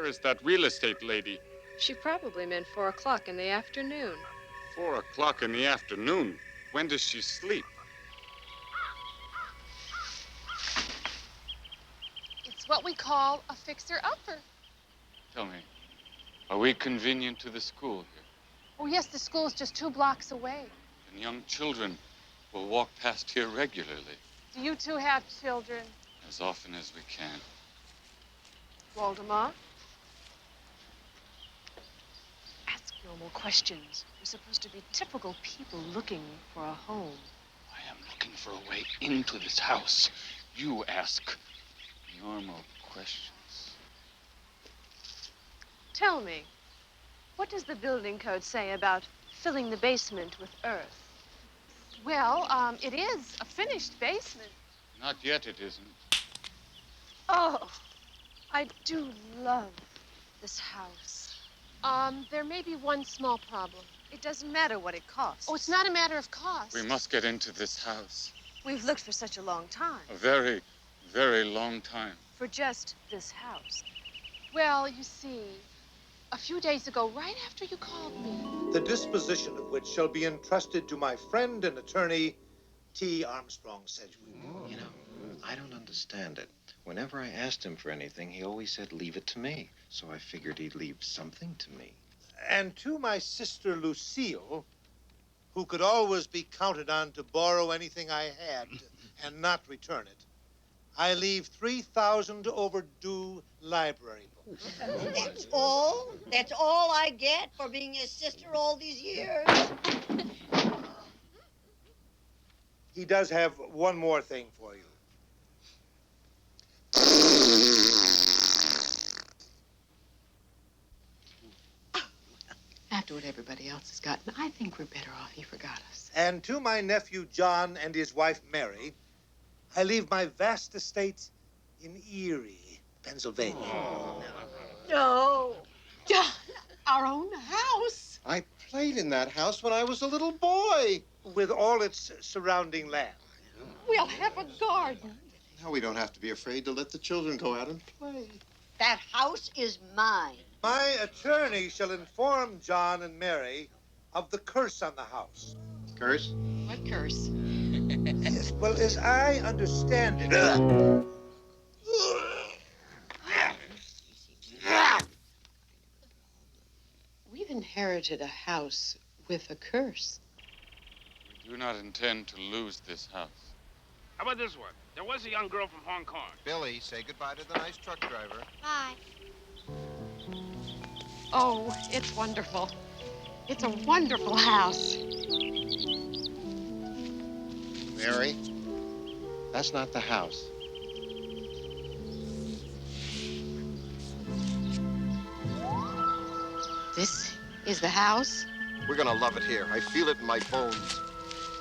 Where is that real estate lady? She probably meant 4 o'clock in the afternoon. 4 o'clock in the afternoon. When does she sleep? It's what we call a fixer-upper. Tell me, are we convenient to the school here? Oh, yes, the school's just 2 blocks away. And young children will walk past here regularly. Do you two have children? As often as we can. Waldemar? Ask normal questions. We're supposed to be typical people looking for a home. I am looking for a way into this house. You ask normal questions. Tell me, what does the building code say about filling the basement with earth? Well, it is a finished basement. Not yet, it isn't. Oh, I do love this house. There may be one small problem. It doesn't matter what it costs. Oh, it's not a matter of cost. We must get into this house. We've looked for such a long time. A very, very long time. For just this house. Well, you see, a few days ago, right after you called me. The disposition of which shall be entrusted to my friend and attorney, T. Armstrong Sedgwick. You know, I don't understand it. Whenever I asked him for anything, he always said, leave it to me. So I figured he'd leave something to me. And to my sister Lucille, who could always be counted on to borrow anything I had and not return it, I leave 3,000 overdue library books. That's all? That's all I get for being his sister all these years? He does have one more thing for you. After what everybody else has gotten, I think we're better off he forgot us. And to my nephew John and his wife Mary, I leave my vast estate in Erie, Pennsylvania. No. John, our own house. I played in that house when I was a little boy. With all its surrounding land. We'll have a garden. Now we don't have to be afraid to let the children go out and play. That house is mine. My attorney shall inform John and Mary of the curse on the house. Curse? What curse? Yes, well, as I understand it. We've inherited a house with a curse. We do not intend to lose this house. How about this one? There was a young girl from Hong Kong. Billy, say goodbye to the nice truck driver. Bye. Oh, it's wonderful. It's a wonderful house. Mary, that's not the house. This is the house. We're gonna love it here. I feel it in my bones.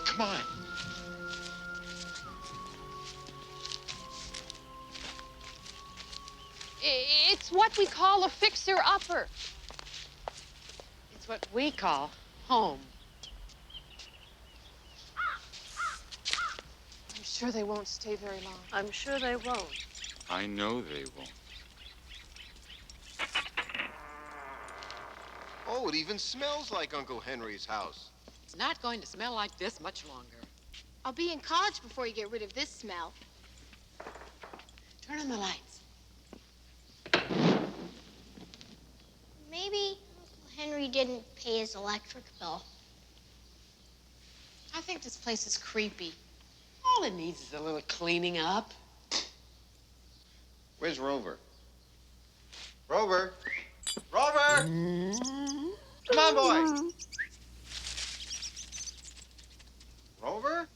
Come on. It's what we call a fixer-upper. It's what we call home. I'm sure they won't stay very long. I'm sure they won't. I know they won't. Oh, it even smells like Uncle Henry's house. It's not going to smell like this much longer. I'll be in college before you get rid of this smell. Turn on the lights. Maybe Uncle Henry didn't pay his electric bill. I think this place is creepy. All it needs is a little cleaning up. Where's Rover? Rover! Rover! Come on, boy! Rover?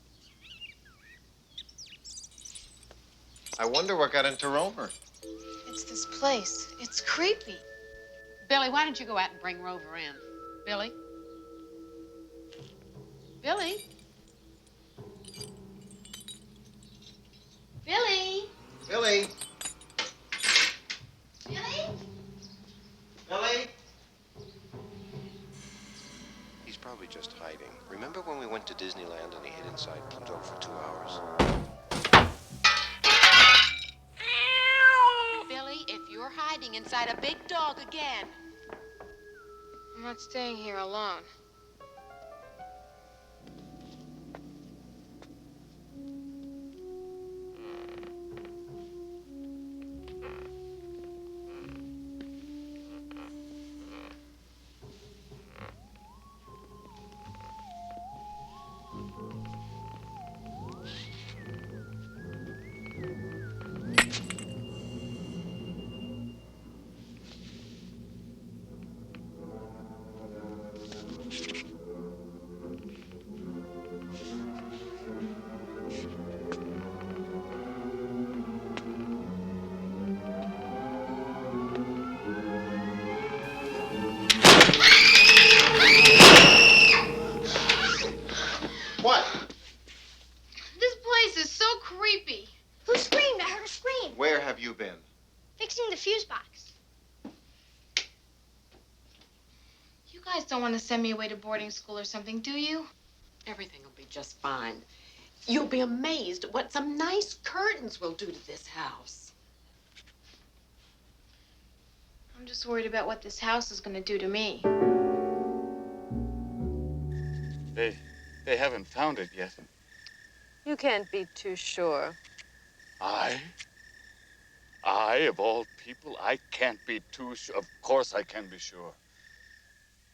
I wonder what got into Rover. It's this place. It's creepy. Billy, why don't you go out and bring Rover in? Billy? Billy? Billy! Billy! Billy? Billy? He's probably just hiding. Remember when we went to Disneyland and he hid inside Pluto for 2 hours? Billy, if you're hiding inside a big dog again. I'm not staying here alone. What? This place is so creepy. Who screamed? I heard a scream. Where have you been? Fixing the fuse box. You guys don't want to send me away to boarding school or something, do you? Everything will be just fine. You'll be amazed at what some nice curtains will do to this house. I'm just worried about what this house is going to do to me. They haven't found it yet. You can't be too sure. I, of all people, I can't be too sure. Of course I can be sure.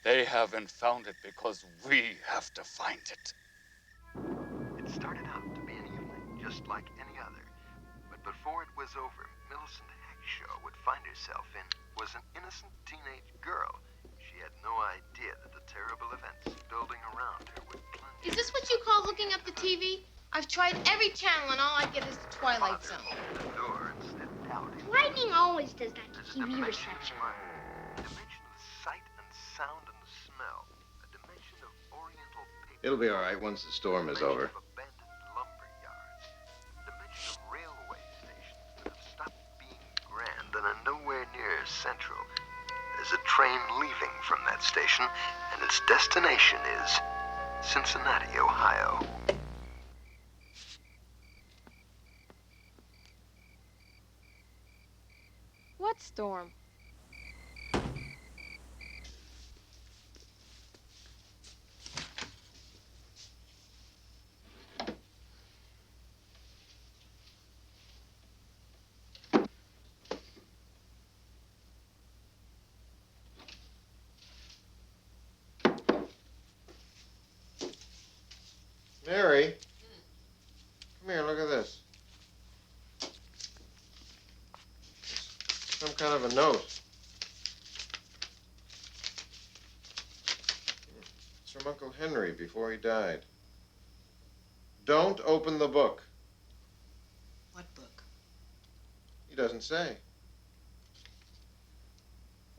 They haven't found it because we have to find it. It started out to be an evening just like any other. But before it was over, Millicent Hackshaw would find herself in was an innocent teenage girl. She had no idea that the terrible events building around her would plunge. Is this what you call hooking up the TV? I've tried every channel and all I get is the Twilight Zone. The door and slipped out. Lightning always does that to There's a TV dimension reception. of dimension of sight and sound and smell. A dimension of oriental paper. It'll be all right once the storm is over. Of abandoned lumber yards. Dimension of railway stations that have stopped being grand and are nowhere near central. There's a train leaving from that station, and its destination is Cincinnati, Ohio. What storm? Mary, come here, look at this. Some kind of a note. It's from Uncle Henry before he died. Don't open the book. What book? He doesn't say.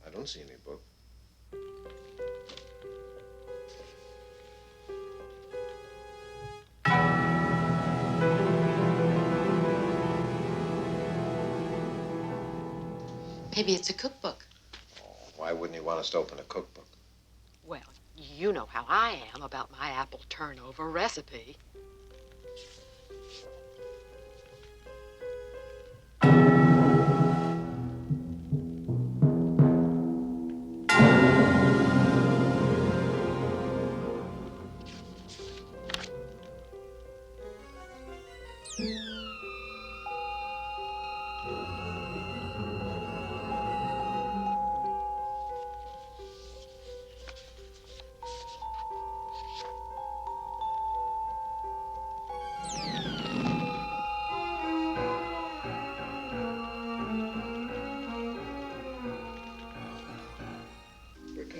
I don't see any book. Maybe it's a cookbook. Why wouldn't he want us to open a cookbook? Well, you know how I am about my apple turnover recipe.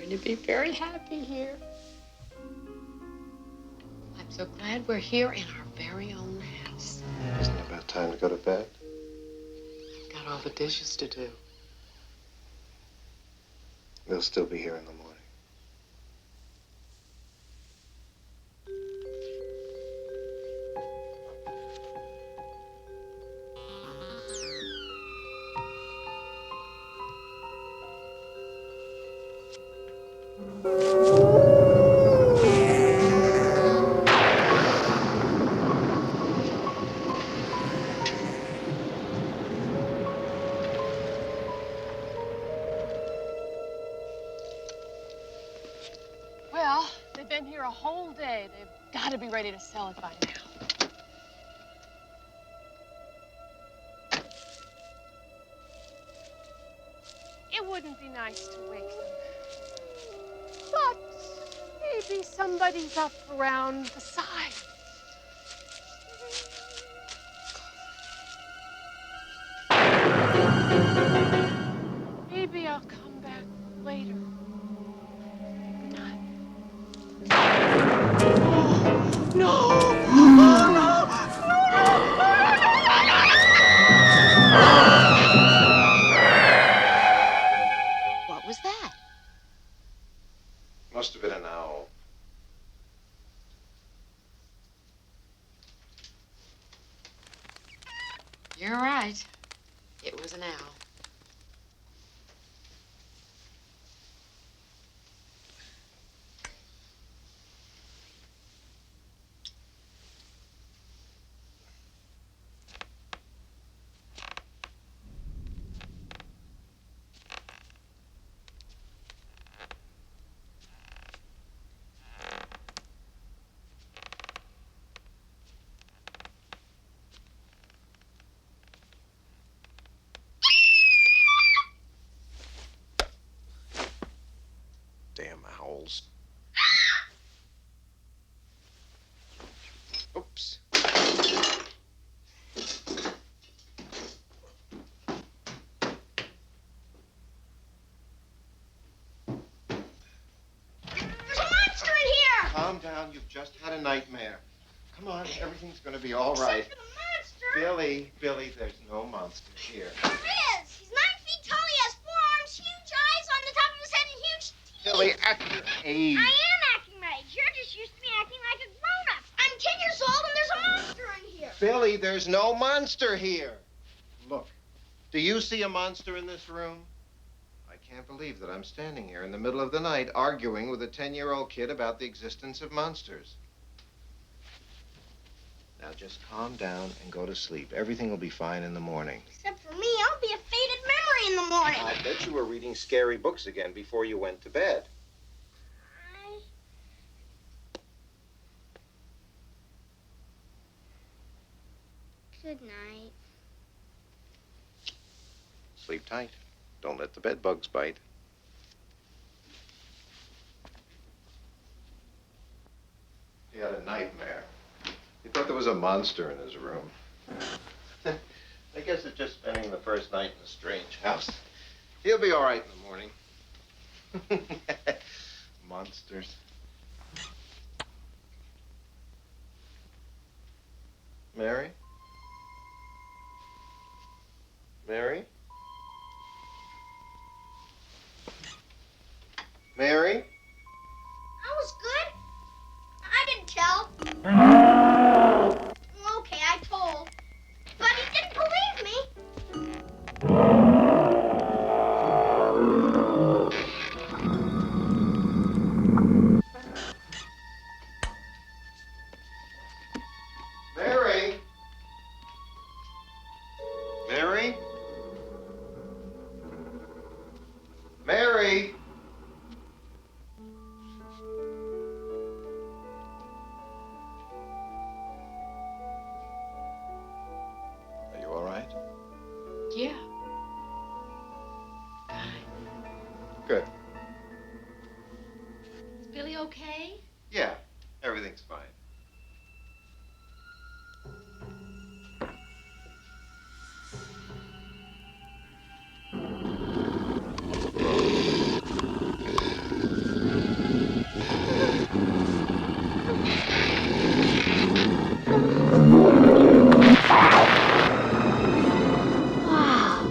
To be very happy here. I'm so glad we're here in our very own house. Isn't it about time to go to bed? Got all the dishes to do. They'll still be here in the morning. They've been here a whole day. They've got to be ready to sell it by now. It wouldn't be nice to wake them. But maybe somebody's up around the side. Maybe I'll come back later. Good night. No! What was that? Must have been an owl. You're right. It was an owl. Damn owls. Oops. There's a monster in here! Calm down. You've just had a nightmare. Come on. Everything's going to be all right. Except for the monster. Billy, there's no monster here. There is. He's 9 feet tall. He has 4 arms, huge eyes on the top of his head, and huge teeth. Billy, at your age. I am acting my age. You're just used to me acting like a grown-up. I'm 10 years old, and there's a monster in here. Billy, there's no monster here. Look, do you see a monster in this room? I can't believe that I'm standing here in the middle of the night arguing with a 10-year-old kid about the existence of monsters. Now just calm down and go to sleep. Everything will be fine in the morning. Except for me, I'll be a faded memory in the morning. I bet you were reading scary books again before you went to bed. Good night. Sleep tight. Don't let the bed bugs bite. He had a nightmare. He thought there was a monster in his room. I guess it's just spending the first night in a strange house. He'll be all right in the morning. Monsters. Mary? Mary? Mary? I was good. I didn't tell. Okay, I told. But he didn't believe me. Mary? Mary? Mary? Are you all right? Yeah. Good. Is Billy okay? Yeah, everything's fine. Wow.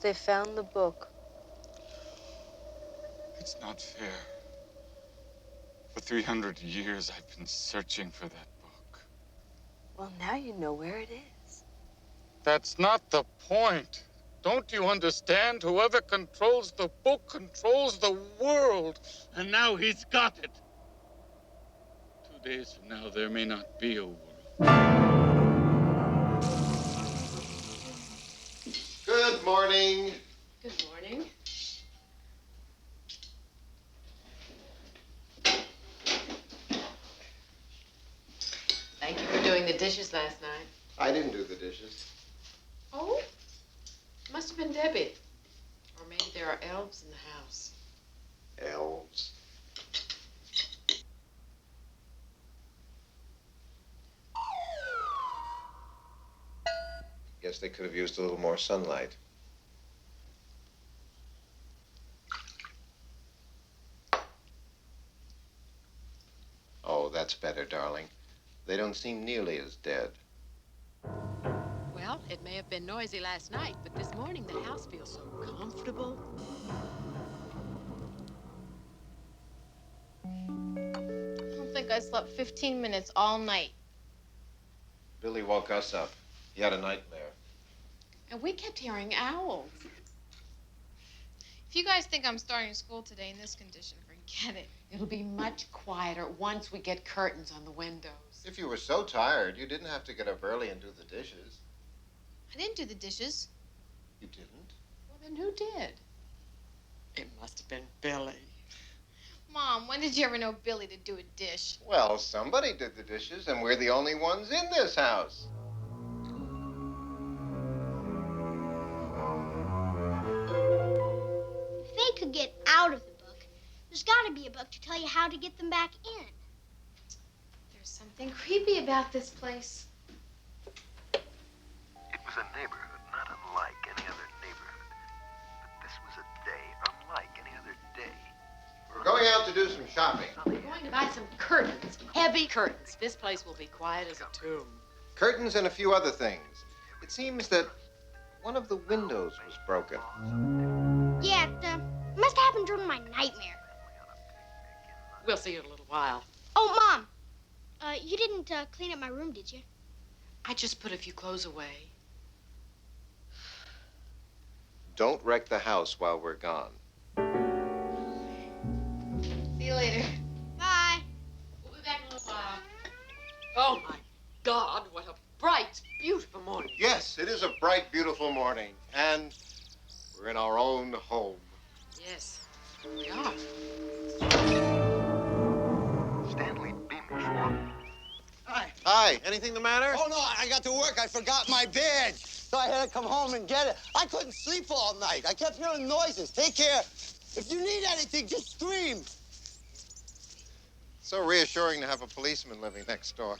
they found the book. It's not fair. For 300 years, I've been searching for that book. Well, now you know where it is. That's not the point. Don't you understand? Whoever controls the book controls the world. And now he's got it. 2 days from now, there may not be a world. Good morning. Good morning. Thank you for doing the dishes last night. I didn't do the dishes. Oh? Must have been Debbie. Or maybe there are elves in the house. Elves. Guess they could have used a little more sunlight. Oh, that's better, darling. They don't seem nearly as dead. Well, it may have been noisy last night, but this morning the house feels so comfortable. I don't think I slept 15 minutes all night. Billy woke us up. He had a nightmare. And we kept hearing owls. If you guys think I'm starting school today in this condition, forget it. It'll be much quieter once we get curtains on the windows. If you were so tired, you didn't have to get up early and do the dishes. I didn't do the dishes. You didn't? Well, then who did? It must have been Billy. Mom, when did you ever know Billy to do a dish? Well, somebody did the dishes, and we're the only ones in this house. If they could get out of the book, there's got to be a book to tell you how to get them back in. There's something creepy about this place. It was a neighborhood not unlike any other neighborhood. But this was a day unlike any other day. We're going out to do some shopping. We're going to buy some curtains, heavy curtains. This place will be quiet as a tomb. Curtains and a few other things. It seems that one of the windows was broken. Yeah, it must have happened during my nightmare. We'll see you in a little while. Oh, Mom, you didn't clean up my room, did you? I just put a few clothes away. Don't wreck the house while we're gone. See you later. Bye. We'll be back in a little while. Oh, my God, what a bright, beautiful morning. Yes, it is a bright, beautiful morning, and we're in our own home. Yes, we are. Stanley Beamish walked. Hi. Hi, anything the matter? Oh, no, I got to work. I forgot my badge. So I had to come home and get it. I couldn't sleep all night. I kept hearing noises. Take care. If you need anything, just scream. So reassuring to have a policeman living next door.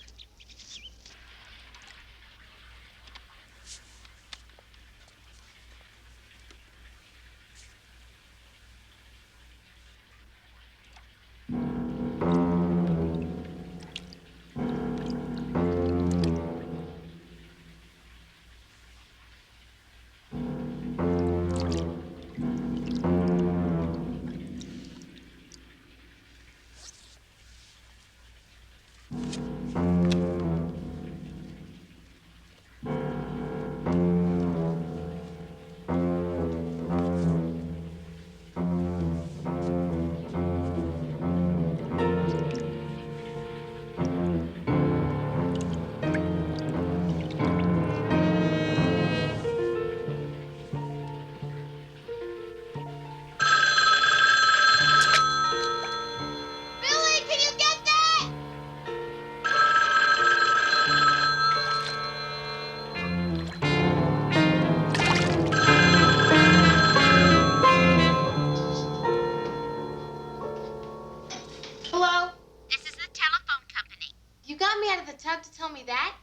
Billy, can you get that? Hello? This is the telephone company. You got me out of the tub to tell me that?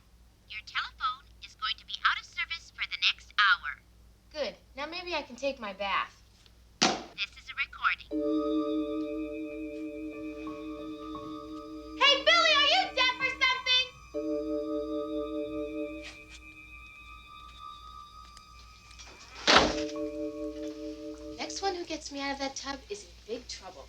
Your telephone is going to be out of service for the next hour. Good. Now maybe I can take my bath. This is a recording. Hey, Billy, are you deaf or something? Next one who gets me out of that tub is in big trouble.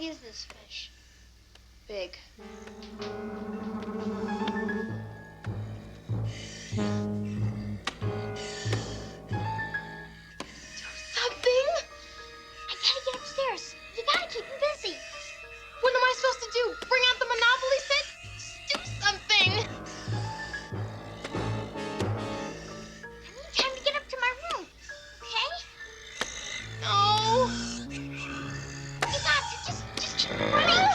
Is this fish? Big. Something? I gotta get upstairs. You gotta keep him busy. What am I supposed to do? Bring out the Monopoly set? Just do something. I need time to get up to my room, okay? No. You got to just keep running.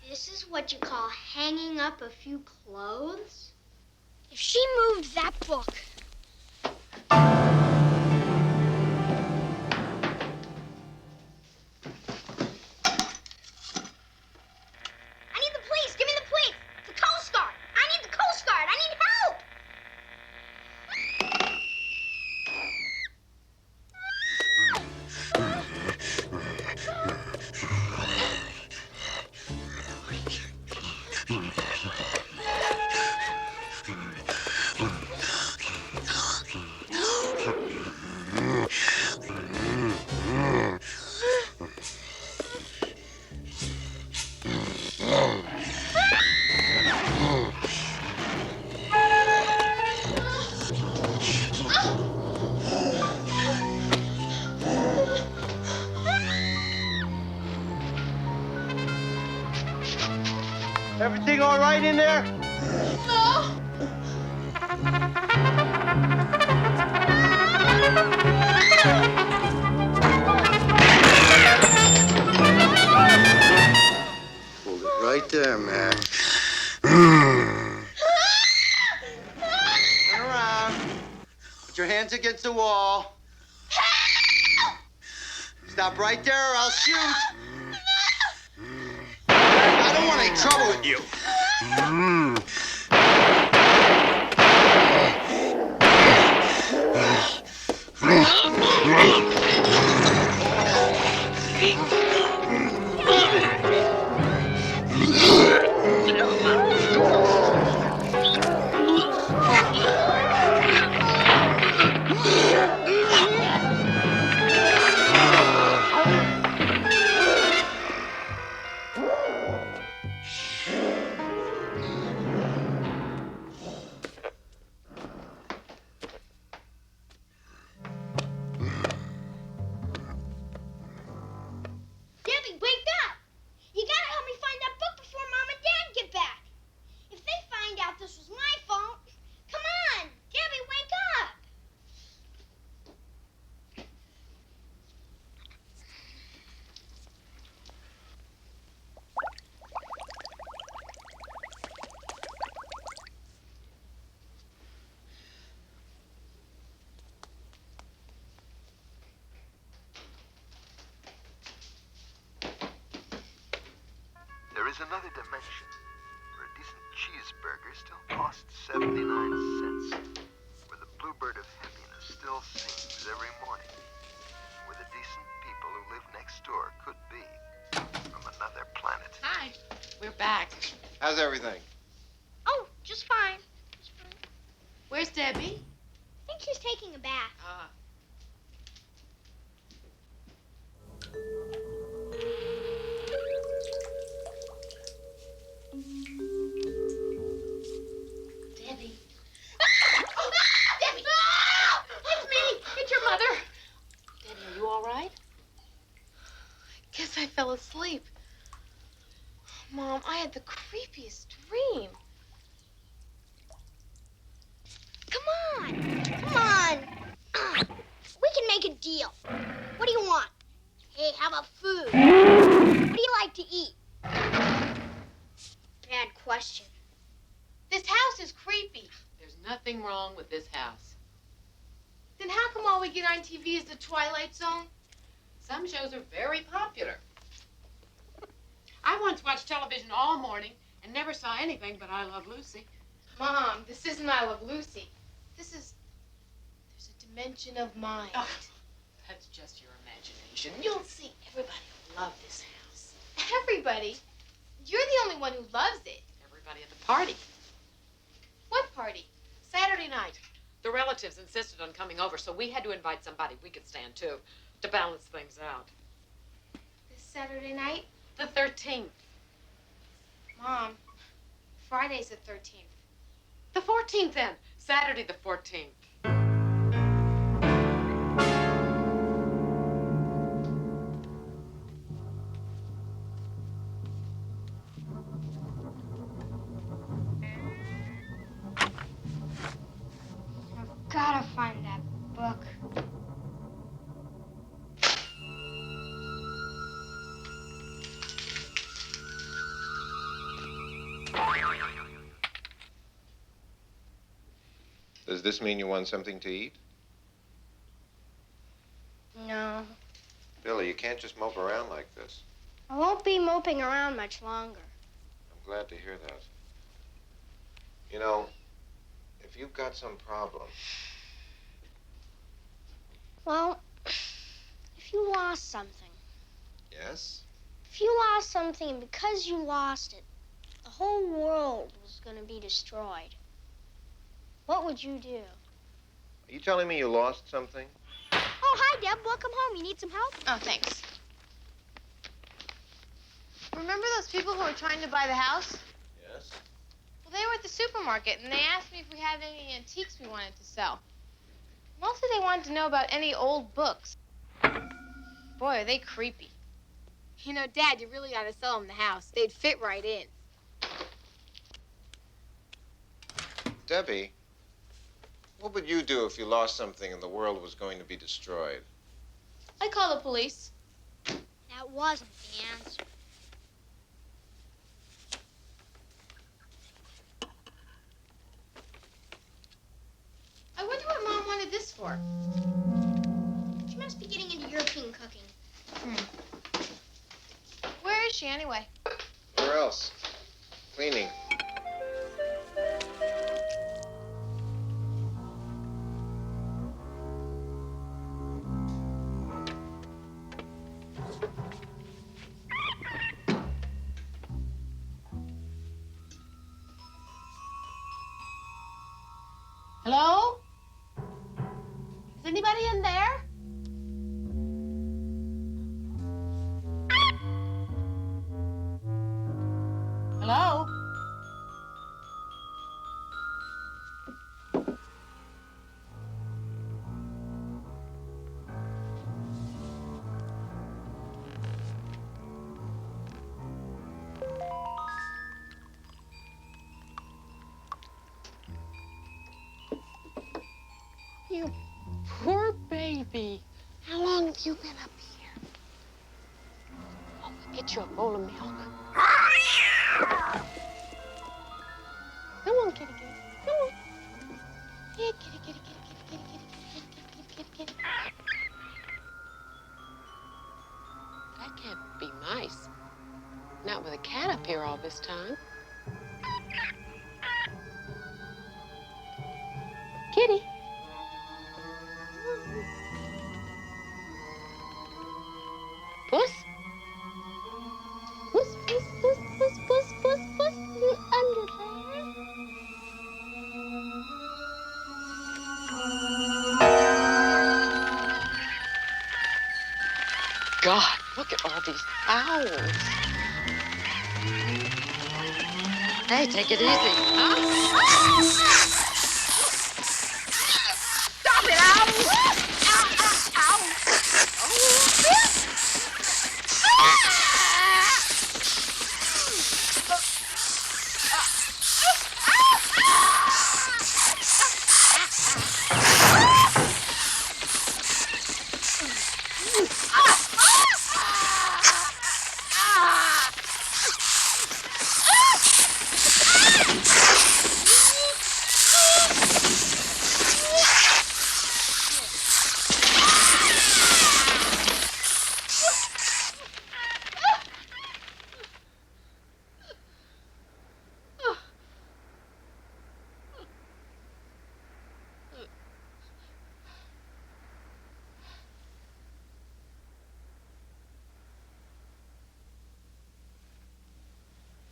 This is what you call hanging up a few clothes? If she moved that book. I need the police. Give me the police. The Coast Guard. I need the Coast Guard. I need help. Everything all right in there? No. Hold it right there, man. Turn around. Put your hands against the wall. Stop right there or I'll shoot. I don't want any trouble with you. There's another dimension where a decent cheeseburger still costs 79 cents, where the bluebird of happiness still sings every morning, where the decent people who live next door could be from another planet. Hi. We're back. How's everything? Oh, just fine. Just fine. Where's Debbie? I think she's taking a bath. Ah. Debbie. Debbie! It's me! It's your mother! Debbie, are you all right? Guess I fell asleep. Mom, I had the creepiest dream. Come on. Come on. We can make a deal. What do you want? Hey, how about food? What do you like to eat? Bad question. This house is creepy. There's nothing wrong with this house. Then how come all we get on TV is the Twilight Zone? Some shows are very popular. I once watched television all morning and never saw anything but I Love Lucy. Mom, this isn't I Love Lucy. There's a dimension of mind. Oh, that's just your imagination. You'll see. Everybody will love this house. Everybody? You're the only one who loves it. Everybody at the party. What party? Saturday night. The relatives insisted on coming over, so we had to invite somebody we could stand too, to balance things out. This Saturday night? The 13th. Mom, Friday's the 13th. The 14th then. Saturday the 14th. I've gotta find that book. Does this mean you want something to eat? No. Billy, you can't just mope around like this. I won't be moping around much longer. I'm glad to hear that. You know, if you've got some problem, Well, if you lost something, yes? if you lost something and because you lost it, the whole world was gonna be destroyed, what would you do? Are you telling me you lost something? Oh, hi, Deb. Welcome home. You need some help? Oh, thanks. Remember those people who were trying to buy the house? Yes. Well, they were at the supermarket, and they asked me if we had any antiques we wanted to sell. Mostly they wanted to know about any old books. Boy, are they creepy. You know, Dad, you really ought to sell them the house. They'd fit right in. Debbie, what would you do if you lost something and the world was going to be destroyed? I'd call the police. That wasn't the answer. I wonder what Mom wanted this for. She must be getting into European cooking. Where is she, anyway? Where else? Cleaning. Hello? Is anybody in there? Hello? You poor baby. How long have you been up here? Oh, I'll get you a bowl of milk. Come on, kitty, kitty. Come on. Yeah, kitty, kitty, kitty, kitty, kitty, kitty, kitty, kitty, kitty, kitty. That can't be mice. Not with a cat up here all all this time. Kitty. Puss? Puss, puss, puss, puss, puss, puss, puss. You under there? God, look at all these owls. Hey, take it easy, huh? Stop it, owl! Ow, ow, ow!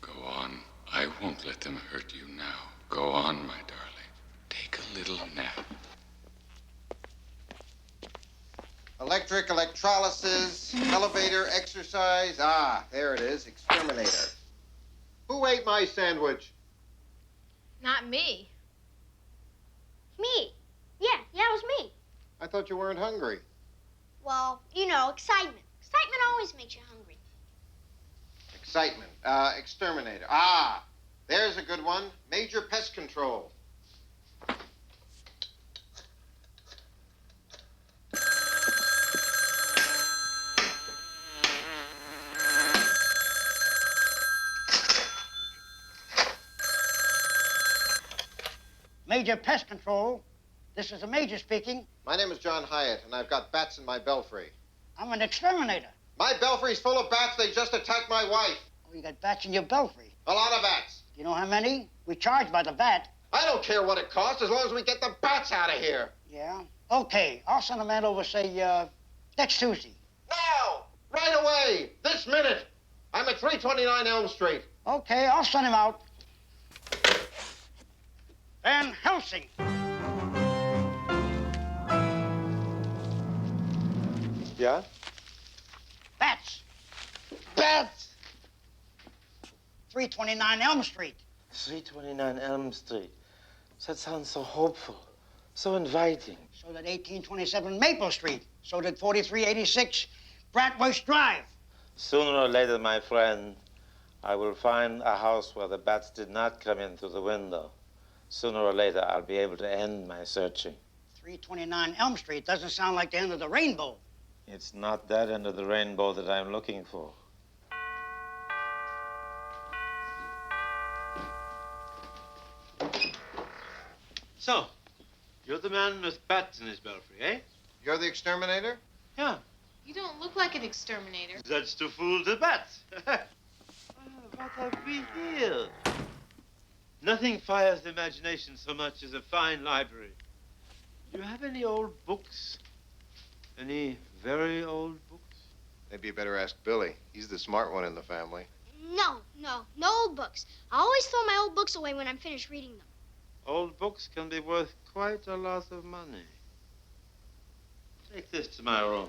Go on. I won't let them hurt you now. Go on, my darling. Take a little nap. Electric, electrolysis, elevator, exercise. Ah, there it is. Exterminator. Who ate my sandwich? Not me. Me. Yeah, it was me. I thought you weren't hungry. Well, you know, excitement. Excitement always makes you hungry. Excitement. Exterminator. Ah, there's a good one. Major pest control. Major Pest Control. This is the Major speaking. My name is John Hyatt, and I've got bats in my belfry. I'm an exterminator. My belfry's full of bats. They just attacked my wife. Oh, you got bats in your belfry. A lot of bats. Do you know how many? We charge by the bat. I don't care what it costs as long as we get the bats out of here. Yeah? Okay, I'll send a man over, say, next Tuesday. Now! Right away! This minute! I'm at 329 Elm Street. Okay, I'll send him out. Van Helsing. Yeah? Bats. Bats! 329 Elm Street. 329 Elm Street. That sounds so hopeful, so inviting. So did 1827 Maple Street. So did 4386 Bratwurst Drive. Sooner or later, my friend, I will find a house where the bats did not come in through the window. Sooner or later, I'll be able to end my searching. 329 Elm Street doesn't sound like the end of the rainbow. It's not that end of the rainbow that I'm looking for. So, you're the man with bats in his belfry, eh? You're the exterminator? Yeah. You don't look like an exterminator. That's to fool the bats. What have we here? Nothing fires the imagination so much as a fine library. Do you have any old books? Any very old books? Maybe you better ask Billy. He's the smart one in the family. No old books. I always throw my old books away when I'm finished reading them. Old books can be worth quite a lot of money. Take this to my room.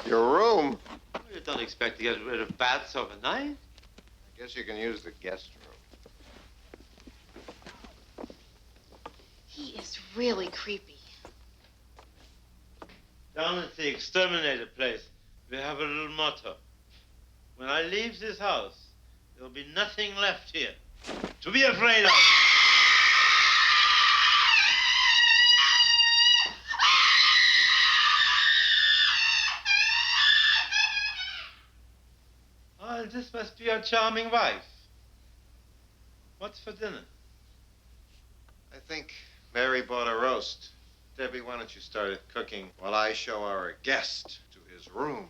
Your room? Well, you don't expect to get rid of bats overnight. I guess you can use the guest room. He is really creepy. Down at the exterminator place, we have a little motto. When I leave this house, there'll be nothing left here to be afraid of. Oh, this must be your charming wife. What's for dinner? I think Mary bought a roast. Debbie, why don't you start cooking while I show our guest to his room?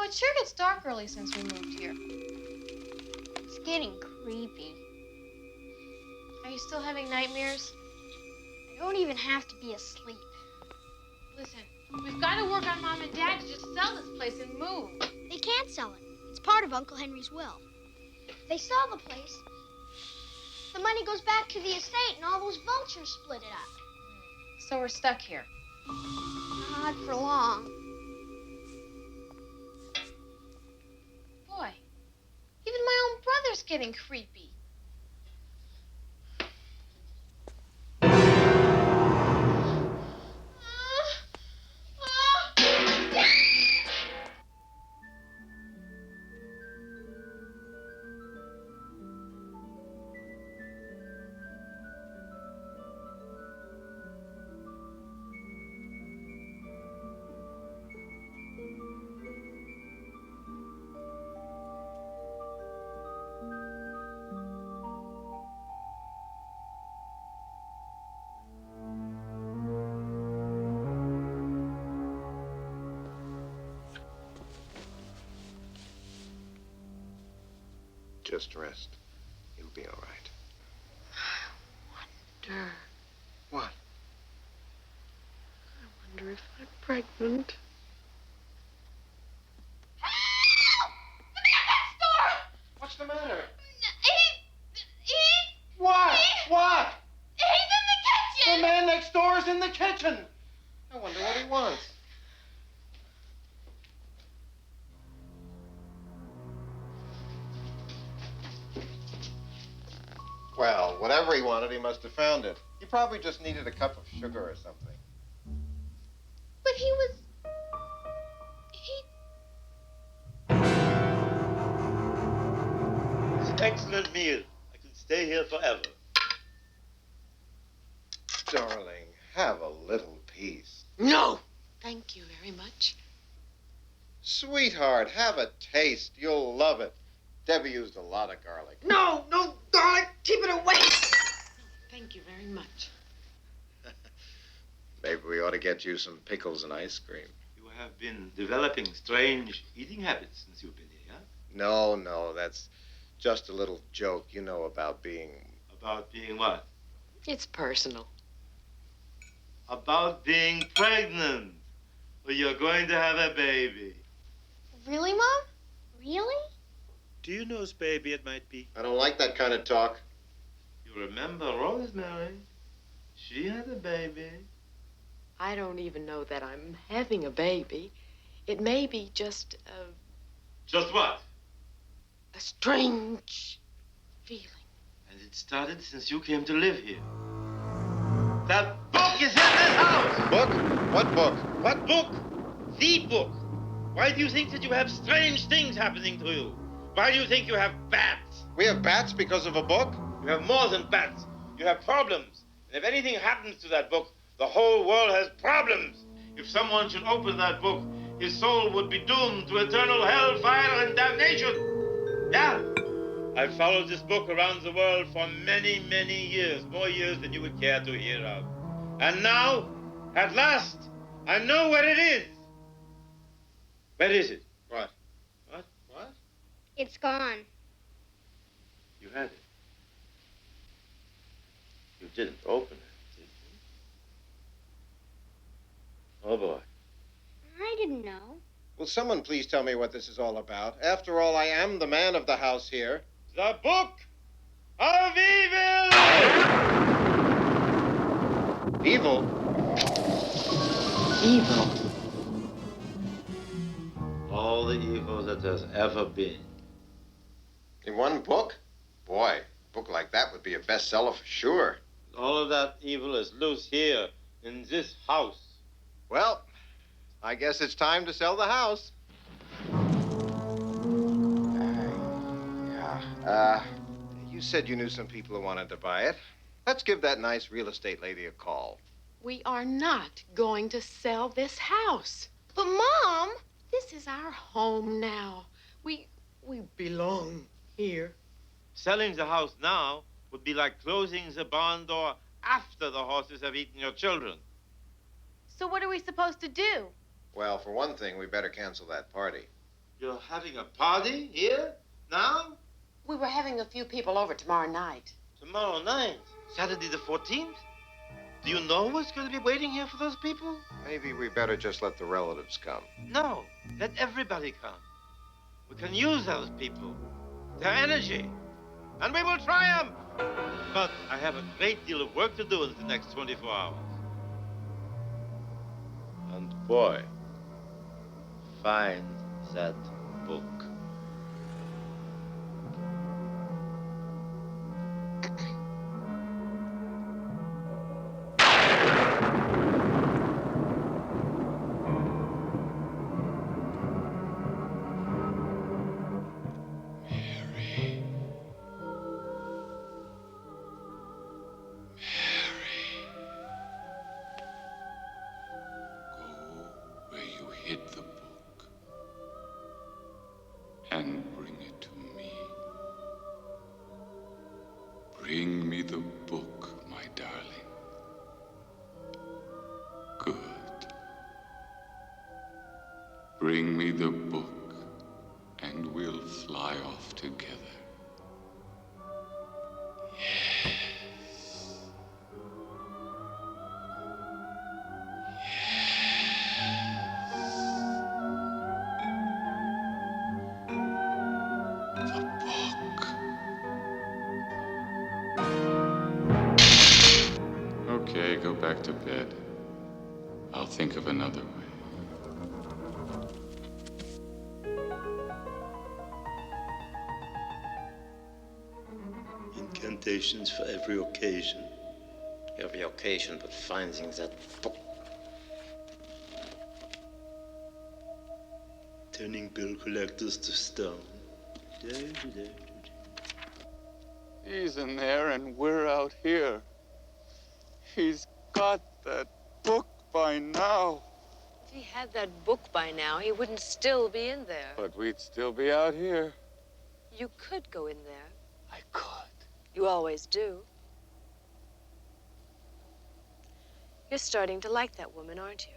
it sure gets dark early since we moved here. It's getting creepy. Are you still having nightmares? I don't even have to be asleep. Listen, we've got to work on Mom and Dad to just sell this place and move. They can't sell it. It's part of Uncle Henry's will. If they sell the place, the money goes back to the estate and all those vultures split it up. So we're stuck here. Not for long. Boy, even my own brother's getting creepy. Just rest. You'll be all right. Wonder. What? I wonder if I'm pregnant. What's the matter? He... What? What? He's in the kitchen! The man next door is in the kitchen. I wonder what he wants. Well, whatever he wanted, he must have found it. He probably just needed a cup of sugar or something. But he was... It's an excellent meal. I could stay here forever. Darling, have a little peace. No! Thank you very much. Sweetheart, have a taste. You'll love it. Debbie used a lot of garlic. No, darling, keep it away. Thank you very much. Maybe we ought to get you some pickles and ice cream. You have been developing strange eating habits since you've been here, huh? No, that's just a little joke, you know, about being... About being what? It's personal. About being pregnant. Well, you're going to have a baby. Really, Mom? Really? Do you know whose baby it might be? I don't like that kind of talk. You remember Rosemary? She had a baby. I don't even know that I'm having a baby. It may be just Just what? a strange feeling. And it started since you came to live here. That book is in this house! Book? What book? What book? The book. Why do you think that you have strange things happening to you? Why do you think you have bats? We have bats because of a book? You have more than bats. You have problems. And if anything happens to that book, the whole world has problems. If someone should open that book, his soul would be doomed to eternal hellfire and damnation. Yeah. I've followed this book around the world for many, many years, more years than you would care to hear of. And now, at last, I know where it is. Where is it? What? What? It's gone. You had it. You didn't open it, did you? Oh, boy. I didn't know. Will someone please tell me what this is all about? After all, I am the man of the house here. The Book of Evil! Evil? Evil. All the evil that there's ever been. In one book? Boy, a book like that would be a bestseller for sure. All of that evil is loose here, in this house. Well, I guess it's time to sell the house. You said you knew some people who wanted to buy it. Let's give that nice real estate lady a call. We are not going to sell this house. But, Mom, This is our home now. We belong here. Selling the house now would be like closing the barn door after the horses have eaten your children. so what are we supposed to do? Well, for one thing, we better cancel that party. You're having a party here? Now? We were having a few people over tomorrow night. Tomorrow night? Saturday the 14th? Do you know what's going to be waiting here for those people? Maybe we better just let the relatives come. No, let everybody come. We can use those people, their energy, and we will triumph. But I have a great deal of work to do in the next 24 hours. And boy, find that book. Where you hid the book and bring it to me. Bring me the book, my darling. Good. Bring me the book and we'll fly off together. Okay, go back to bed. I'll think of another way. Incantations for every occasion. Every occasion but finding that book. Turning bill collectors to stone. He's in there and we're out here. He's got that book by now. If he had that book by now, he wouldn't still be in there. But we'd still be out here. You could go in there. I could. You always do. You're starting to like that woman, aren't you?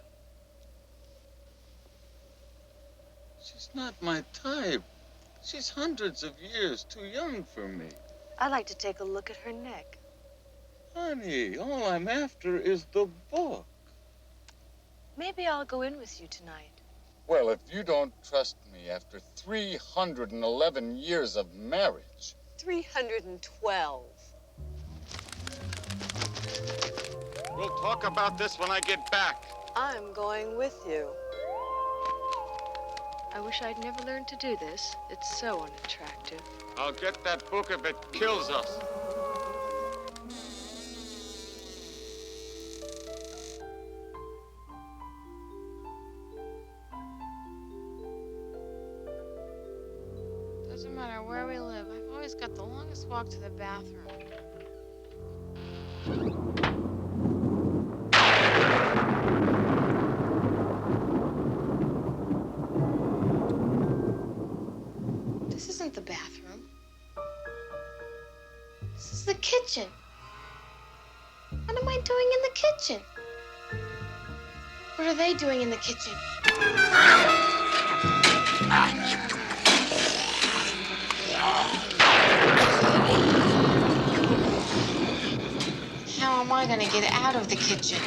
She's not my type. She's hundreds of years too young for me. I'd like to take a look at her neck. Honey, all I'm after is the book. Maybe I'll go in with you tonight. Well, if you don't trust me after 311 years of marriage. 312. We'll talk about this when I get back. I'm going with you. I wish I'd never learned to do this. It's so unattractive. I'll get that book if it kills us. Doesn't matter where we live, I've always got the longest walk to the bathroom. This isn't the bathroom. This is the kitchen. What am I doing in the kitchen? What are they doing in the kitchen? How am I going to get out of the kitchen?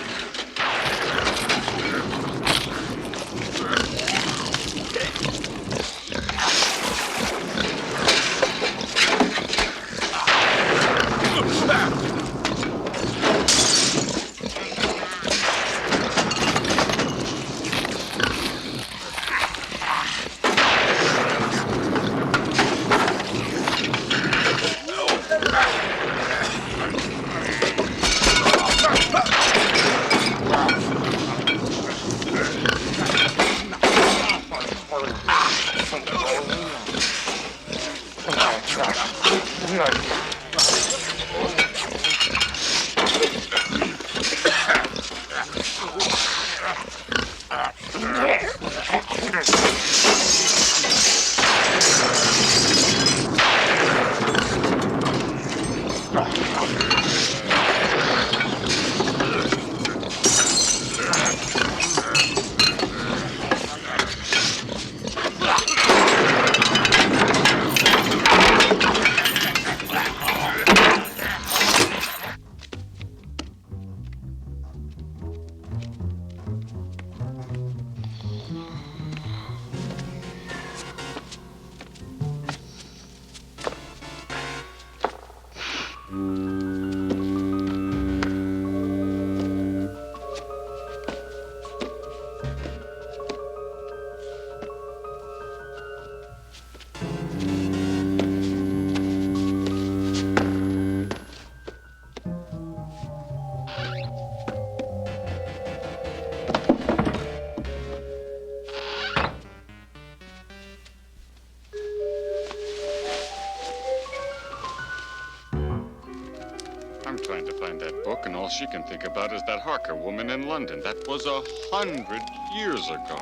all she can think about is that Harker woman in London. That was 100 years ago.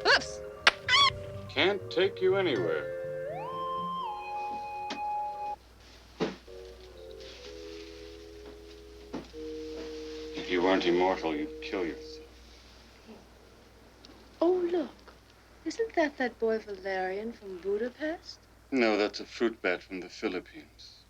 Oops! Can't take you anywhere. If you weren't immortal, you'd kill yourself. Oh, look. Isn't that boy Valerian from Budapest? No, that's a fruit bat from the Philippines.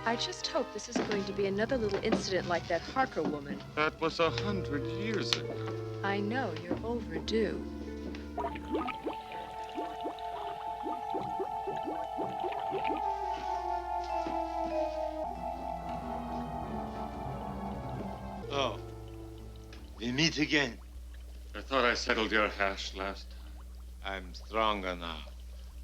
I just hope this isn't going to be another little incident like that Harker woman. That was 100 years ago. I know, you're overdue. Oh, we meet again. I thought I settled your hash last time. I'm stronger now.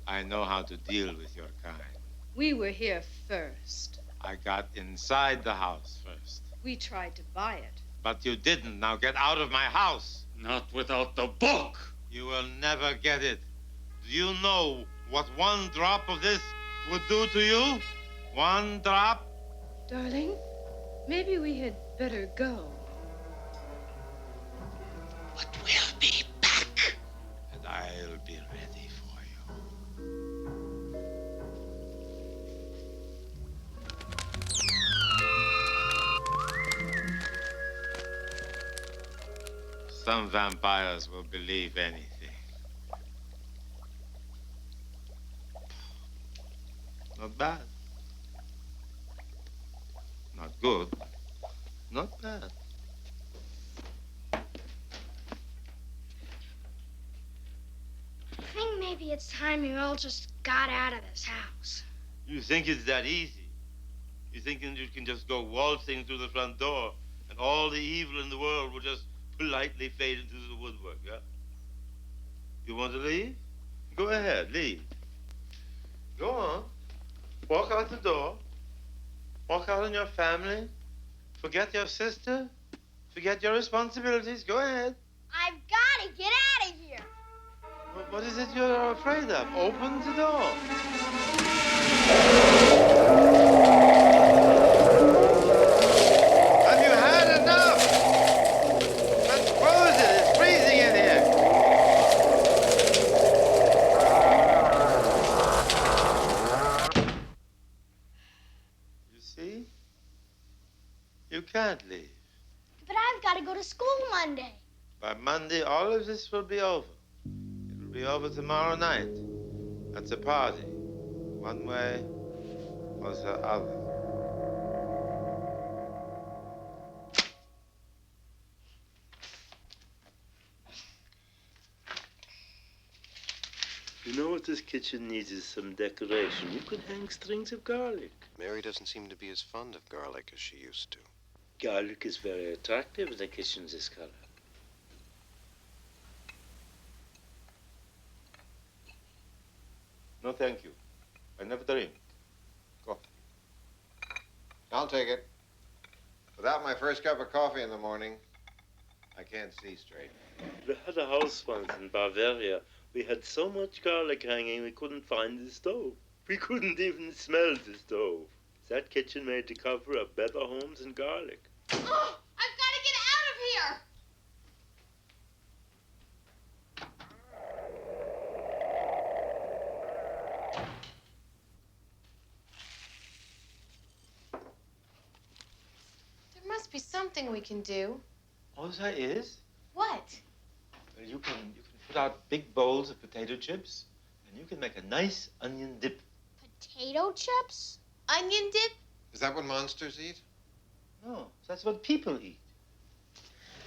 I know how to deal with your kind. We were here first. I got inside the house first. We tried to buy it. But you didn't. Now get out of my house. Not without the book. You will never get it. Do you know what one drop of this would do to you? One drop? Darling, maybe we had better go. But we'll be back. And I'll be ready for you. Some vampires will believe anything. Not bad. Not good. Not bad. I think maybe it's time you all just got out of this house. You think it's that easy? You think you can just go waltzing through the front door and all the evil in the world will just politely fade into the woodwork, yeah? You want to leave? Go ahead, leave. Go on. Walk out the door. Walk out on your family. Forget your sister. Forget your responsibilities. Go ahead. I've got to get out of here. What is it you're afraid of? Open the door. Have you had enough? Let's close it. It's freezing in here. You see? You can't leave. But I've got to go to school Monday. By Monday, all of this will be over. It'll be over tomorrow night. That's a party. One way or the other. You know what this kitchen needs is some decoration. You could hang strings of garlic. Mary doesn't seem to be as fond of garlic as she used to. Garlic is very attractive in a kitchen this color. No, thank you. I never drink. Go. I'll take it. Without my first cup of coffee in the morning, I can't see straight. We had a house once in Bavaria. We had so much garlic hanging we couldn't find the stove. We couldn't even smell the stove. That kitchen made the cover of better homes than garlic. Oh, I've got to get out of here! There must be something we can do. All there is? What? Well, you can put out big bowls of potato chips, and you can make a nice onion dip. Potato chips? Onion dip? Is that what monsters eat? No, that's what people eat.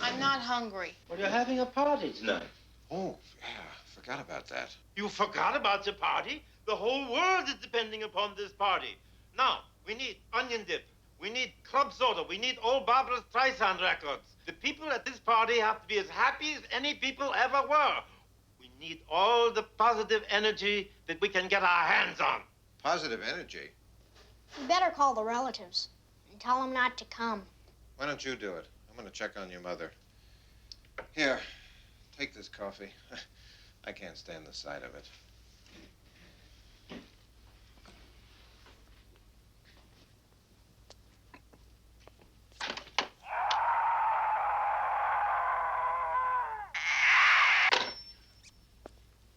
I'm not hungry. Well, you're having a party tonight. Oh, yeah, forgot about that. You forgot about the party? The whole world is depending upon this party. Now, we need onion dip. We need club soda. We need old Barbara Streisand records. The people at this party have to be as happy as any people ever were. We need all the positive energy that we can get our hands on. Positive energy? You better call the relatives and tell them not to come. Why don't you do it? I'm going to check on your mother. Here, take this coffee. I can't stand the sight of it.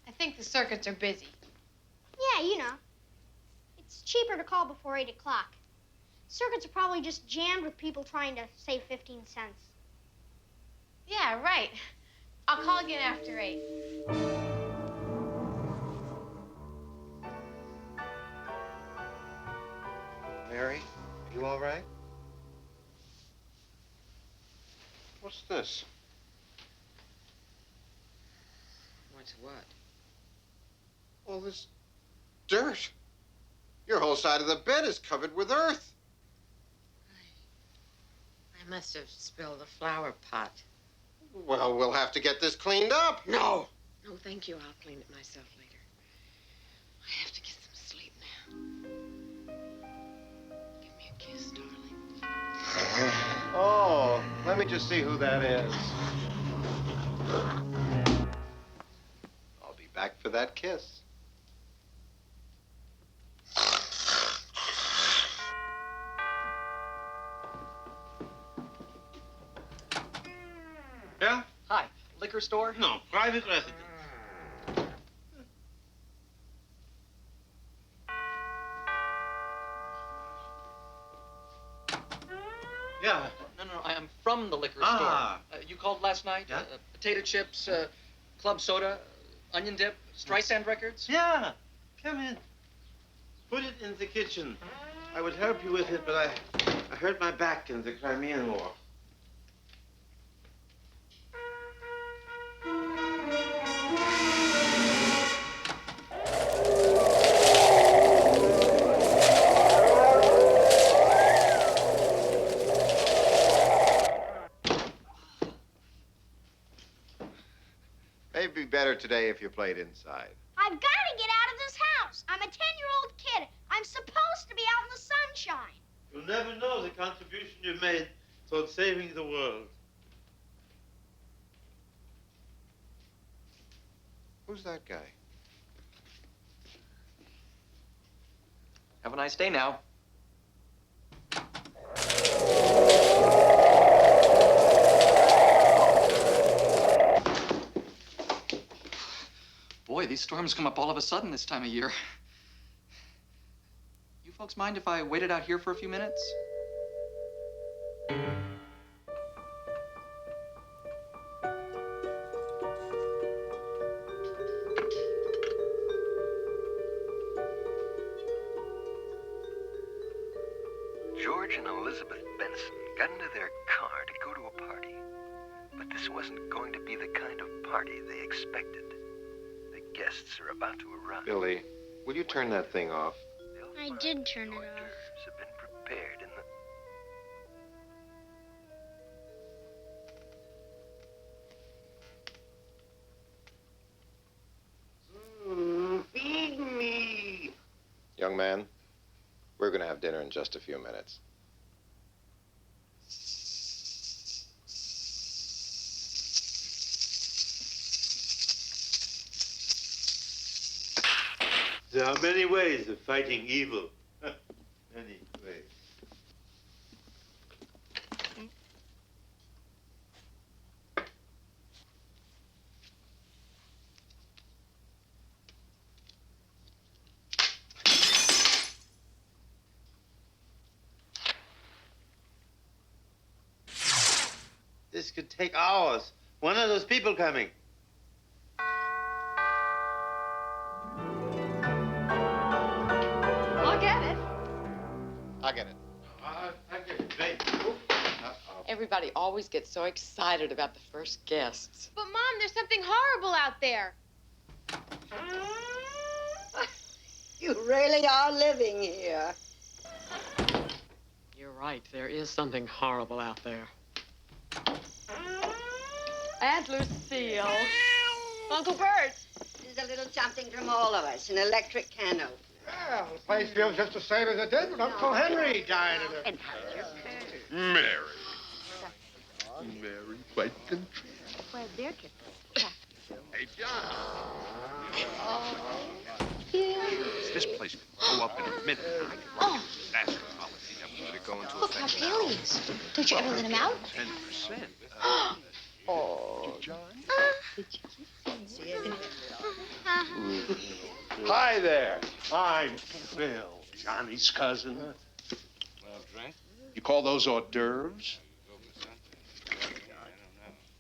I think the circuits are busy. Yeah, you know. It's cheaper to call before 8 o'clock. Circuits are probably just jammed with people trying to save 15 cents. Yeah, right. I'll call again after 8. Mary, you all right? What's this? What's what? All this dirt. Your whole side of the bed is covered with earth. I must have spilled the flower pot. Well, we'll have to get this cleaned up. No! No, thank you. I'll clean it myself later. I have to get some sleep now. Give me a kiss, darling. Oh, let me just see who that is. I'll be back for that kiss. Yeah? Hi, liquor store? No, private residence. Yeah. No, I am from the liquor Ah. store. You called last night? Yeah? Potato chips, club soda, onion dip, Streisand records? Yeah. Come in. Put it in the kitchen. I would help you with it, but I hurt my back in the Crimean War. Maybe be better today if you played inside. I've got to get out of this house. I'm a 10-year-old kid. I'm supposed to be out in the sunshine. You'll never know the contribution you've made toward saving the world. Who's that guy? Have a nice day now. Boy, these storms come up all of a sudden this time of year. You folks mind if I waited out here for a few minutes? George and Elizabeth Benson got into their car to go to a party. But this wasn't going to be the kind of party they expected. The guests are about to arrive. Billy, will you turn that thing off? I did turn it off. Have been prepared in the... Feed me. Young man, we're going to have dinner in just a few minutes. There are many ways of fighting evil. Many ways. This could take hours. When are those people coming? I'll get it. I'll get it. I get it. Wait. Everybody always gets so excited about the first guests. But, Mom, there's something horrible out there. You really are living here. You're right. There is something horrible out there. Aunt Lucille. Uncle Bert. This is a little something from all of us, an electric can opener. Well, the place feels just the same as it did when Uncle Henry died in it. And how's your purse? Mary. Mary, quite contrite. where their kid. Hey, John. This place could blow up in a minute. I can write a disaster policy that would go into Look how effect pale he is. Don't you ever let him out? 10%. Oh, John? Hi there. I'm Bill, Johnny's cousin. You call those hors d'oeuvres?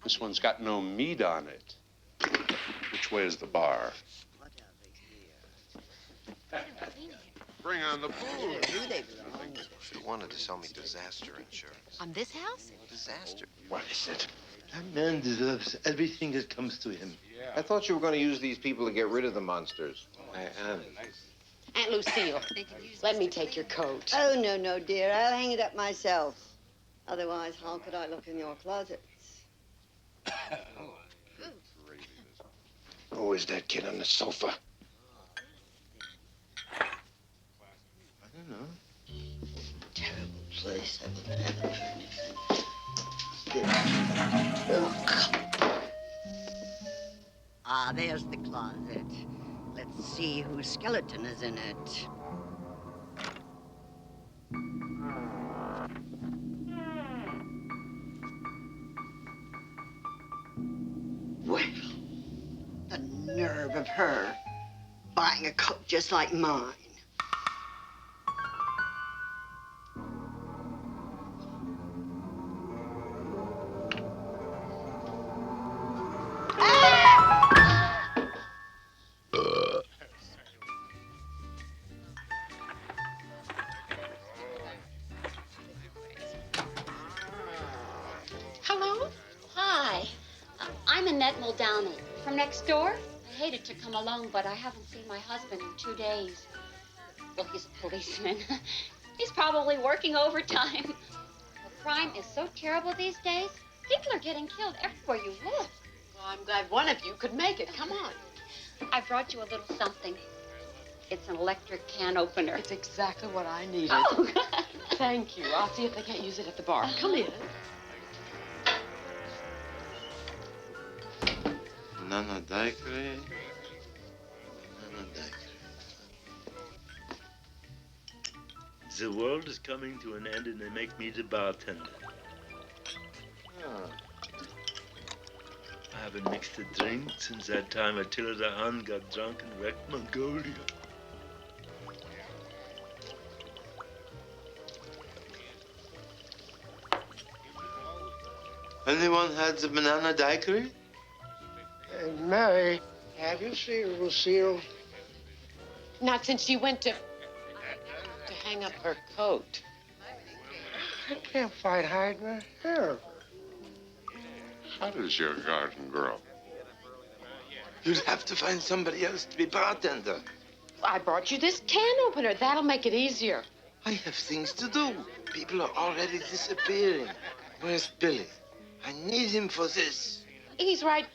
This one's got no meat on it. Which way is the bar? Bring on the food. You wanted to sell me disaster insurance. On this house? Disaster? What is it? That man deserves everything that comes to him. I thought you were going to use these people to get rid of the monsters. I am. Aunt Lucille, let me take your coat. Oh, no, dear. I'll hang it up myself. Otherwise, how could I look in your closets? Who is that kid on the sofa? I don't know. Terrible place. I've never heard Ah, there's the closet. Let's see whose skeleton is in it. Well, the nerve of her buying a coat just like mine. Hello? Hi, I'm Annette Muldowney from next door. I hated to come alone, but I haven't seen my husband in 2 days. Well, he's a policeman. He's probably working overtime. Well, crime is so terrible these days. People are getting killed everywhere you look. Well, I'm glad one of you could make it. Come on. I brought you a little something. It's an electric can opener. It's exactly what I needed. Oh, good. Thank you. I'll see if they can't use it at the bar. Come in. Nana Daiquiri. Nana Daiquiri. The world is coming to an end and they make me the bartender. I haven't mixed a drink since that time Attila the Hun got drunk and wrecked Mongolia. Anyone had the banana daiquiri? Mary, have you seen Lucille? Not since she went to hang up her coat. I can't find hiding her hair. How does your garden grow? You'll have to find somebody else to be bartender. I brought you this can opener. That'll make it easier. I have things to do. People are already disappearing. Where's Billy? I need him for this. He's right.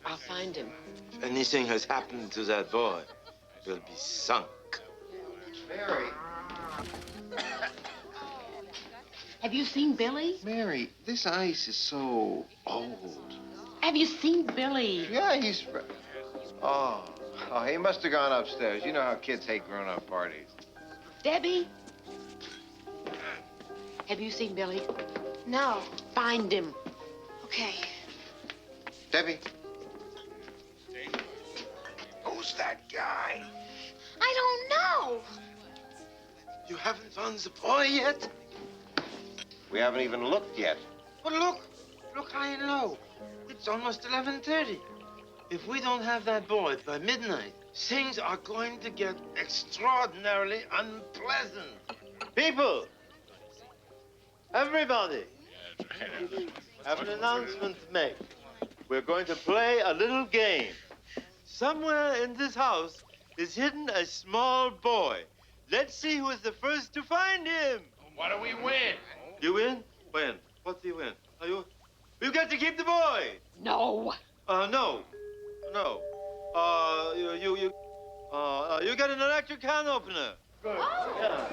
I'll find him. If anything has happened to that boy, he'll be sunk. Mary. Have you seen Billy? Mary, this ice is so old. Have you seen Billy? Yeah, he's... Oh, he must have gone upstairs. You know how kids hate grown-up parties. Debbie? Have you seen Billy? No. Find him. Okay. Debbie? Who's that guy? I don't know. You haven't found the boy yet? We haven't even looked yet. But look high and low. It's almost 11:30. If we don't have that boy by midnight, things are going to get extraordinarily unpleasant. People! Everybody! I have an announcement to make. We're going to play a little game. Somewhere in this house is hidden a small boy. Let's see who is the first to find him. What do we win? You win? When? What do you win? Are you? You get to keep the boy. No. No. You get an electric can opener. Good. Yeah.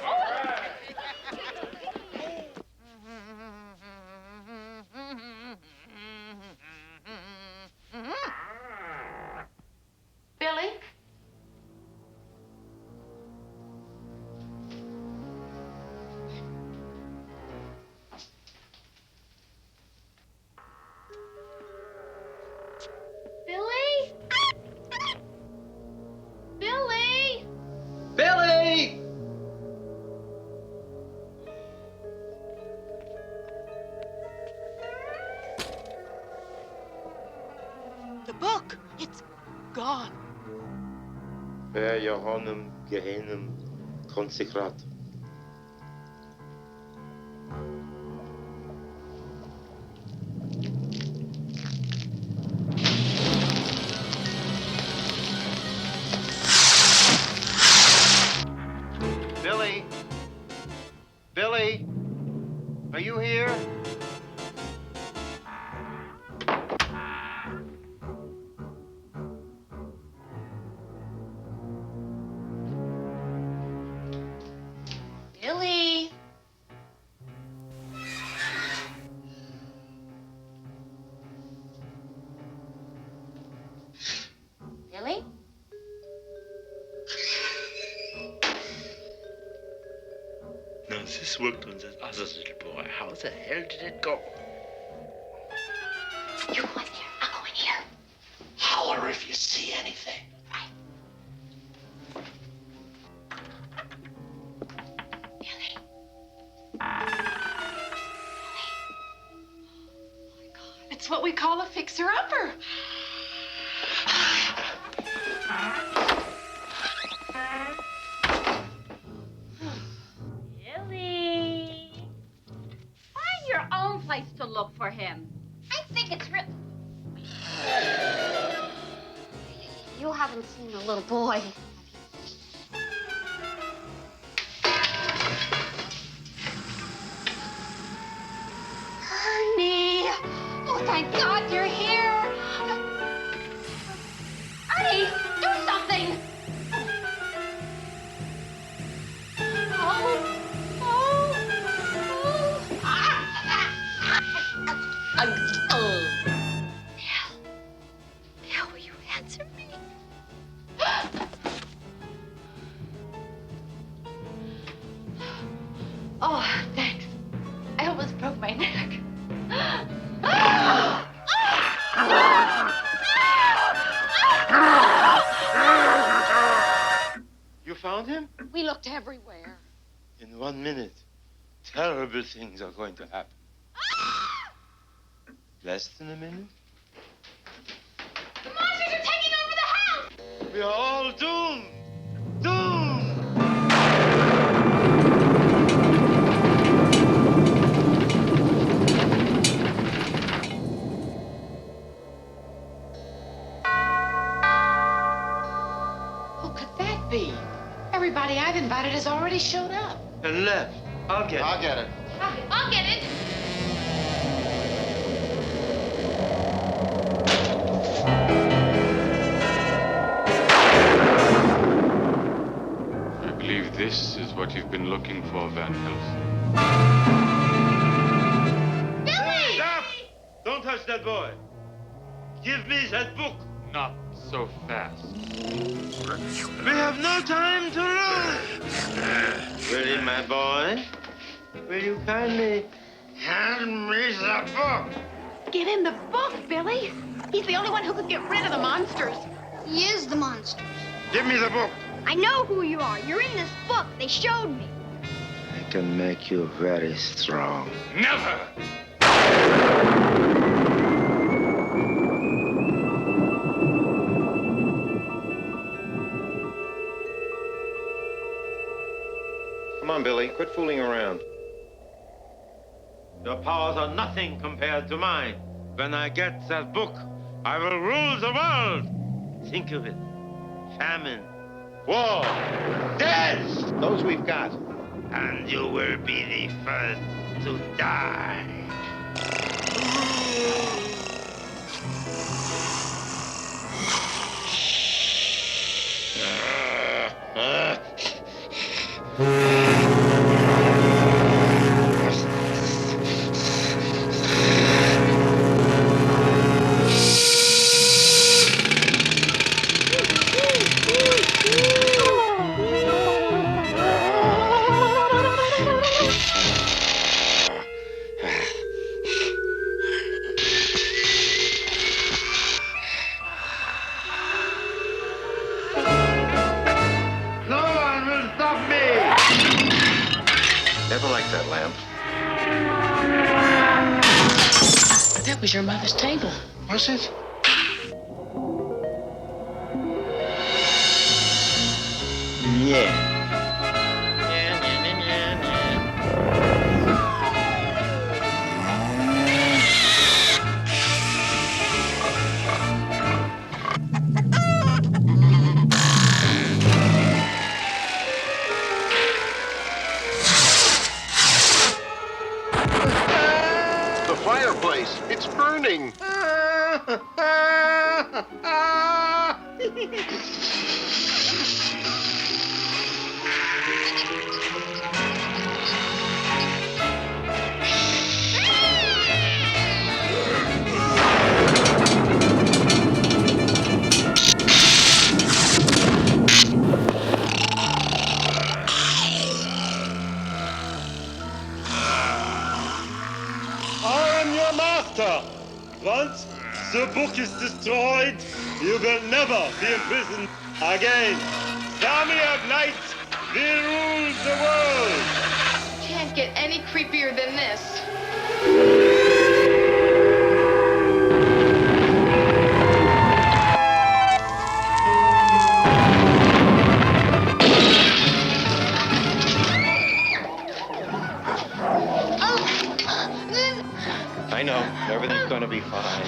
gone. Per Johannem Gehenem Consecratum. Billy? Billy? Are you here? Billy. Billy? Now, this worked on that other little boy. How the hell did it go? You go in there. I'll go in here. Holler if you see anything. It's what we call a fixer-upper. Billy. Find your own place to look for him. I think it's real. You haven't seen the little boy. Ernie! Oh, thank God you're here! Ernie, do something! Oh, oh, oh. Bill, will you answer me? Oh, thanks. I almost broke my neck. You found him? We looked everywhere. In 1 minute, terrible things are going to happen. Less than a minute? The monsters are taking over the house! We are all doomed! Doomed! Who could that be? Everybody I've invited has already showed up. And left. I'll get it. I'll get it. I'll get it. I believe this is what you've been looking for, Van Helsing. Billy! Stop! Don't touch that boy. Give me that book. Not so fast. We have no time to lose. Really, my boy? Will you kindly hand me the book? Give him the book, Billy. He's the only one who could get rid of the monsters. He is the monster. Give me the book. I know who you are. You're in this book. They showed me. I can make you very strong. Never! Come on, Billy. Quit fooling around. Your powers are nothing compared to mine. When I get that book, I will rule the world. Think of it. Famine, war, death. Those we've got. And you will be the first to die. Never liked that lamp. That was your mother's table. Was it? Yeah. The fireplace, it's burning. I am your master. Once the book is destroyed, you will never be imprisoned again. The army of night will rule the world. Can't get any creepier than this. I know. Everything's gonna be fine.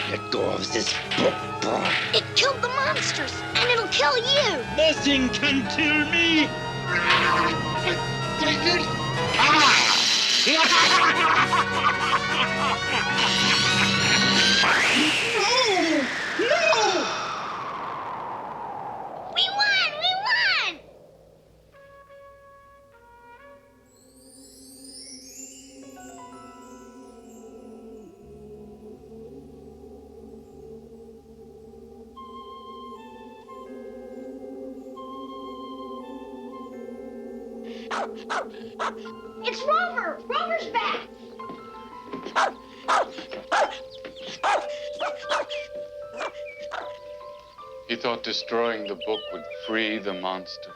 Let go of this book, bro. It killed the monsters, and it'll kill you. Nothing can kill me. No! We won! We won! It's Rover! Rover's back! He thought destroying the book would free the monsters.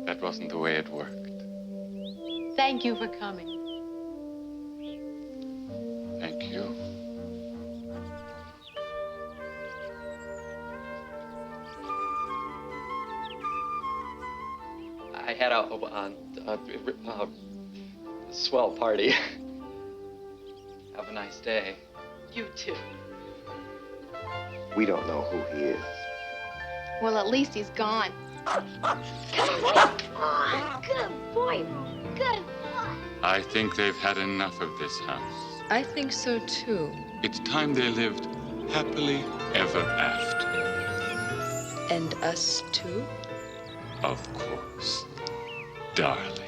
That wasn't the way it worked. Thank you for coming. Thank you. I had a swell party. Have a nice day. You too. We don't know who he is. Well, at least he's gone. Good boy, Rover. Good boy. I think they've had enough of this house. I think so too. It's time they lived happily ever after. And us too? Of course, darling.